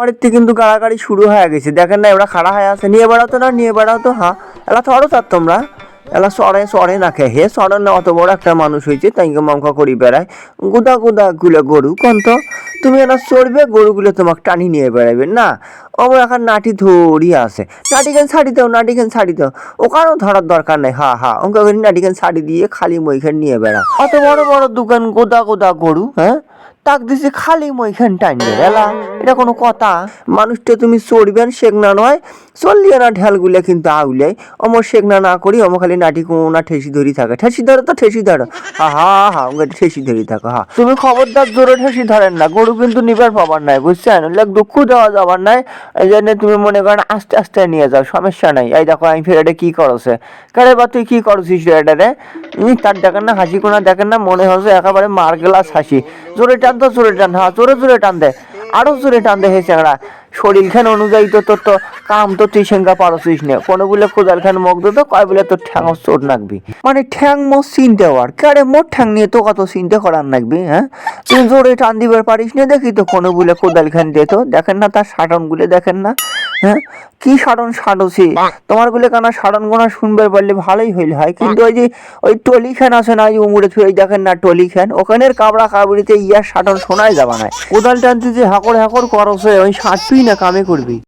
আমাদের থেকে কিন্তু গাড়াগাড়ি শুরু হয়ে গেছে, দেখেন না ওরা খাড়া হয়ে আছে। নিয়ে বেড়াও তো না, নিয়ে বেড়াও তো। হ্যাঁ, এলা থরো চার তোমরা, এলা সরে সরে না খেয়ে হে সরে না, অত বড় একটা মানুষ হয়েছে তাইকে মাংসা করি বেড়ায় গুদা গুদা গুলো গরু কোন তো। তুমি এলা চড়বে, গরুগুলো তোমাকে টানি নিয়ে বেড়াবে না। আমার এখন নাটি ধরি আছে, নাটিখান ছাড়ি দাও, নাটিখান ছাড়ি দাও। ওখানেও ধরার দরকার নেই। হ্যাঁ হ্যাঁ, ওকে নাটিখান ছাড়ি দিয়ে খালি মইখান নিয়ে বেড়া। অত বড় বড় দোকান গোদা গোদা গরু, হ্যাঁ তাক দিছে খালি মইখান টাইনে এলা, এটা কোনো কথা? মানুষটা তুমি চড়বেন শেখনা নয়, চললিয়ে না ঢেলগুলো কিন্তু আউলাই। অমর শেখনা না করি অমর খালি নাটি কোনা ঠেসি ধরি থাকে। ঠেসি ধরো তো ঠেসি ধরো, হা হা হা ঠেসি ধরি থাকো। হা তুমি খবরদার জোরে ঠেসি ধরেন না, গরু কিন্তু নিবার পাবার নাই বুঝছেন, দুঃখ দেওয়া যাবার নাই। এই জন্য তুমি মনে করেন আস্তে আস্তে নিয়ে যাও, সমস্যা নাই। এই দেখো আমি ফের এটা কি করছে, কারে বা তুই কি করছিস রে এটা রে? তার দেখেন না হাসি কোনা, দেখেন না মনে হচ্ছে একেবারে মার গেলাস হাসি। জোরে টান তো, জোরে টান। হ্যাঁ জোরে জোরে টান দে, আরো জোরে টান দে। হে চ্যাংড়া, শরীর খান অনুযায়ী তো তোর তো কাম তো তুই সেঙ্গা পারছিস না। কোনো বলে কোদাল খান মুখ তো কয় বলে তোর ঠ্যাং চোট নাকবি, মানে ঠ্যাং মোর চিনতে হওয়ার কারে মোর ঠ্যাং নিয়ে তো কত চিনতে করার নাকবি। হ্যাঁ তুই জোরে টান দিবার পারিস না দেখি তো, কোনো বলে কোদাল খান দে তো। দেখেন না তার সাটন গুলে, দেখেন না হ্যাঁ কি সাটন সাটছি। তোমার গুলো কানা সাটন গোনা শুনবার পারলে ভালোই হইল হয়, কিন্তু ওই যে ওই টলি খান আছে না, ওই উমুড়ে থুয়ে দেখেন না টলি খান, ওখানের কাবড়া কাবড়িতে ইয়ার সাটন শোনাই যাবা না। কোদাল টানতে যে হাকড় হাকড় করছে, ওই সাটবি না কামে করবি।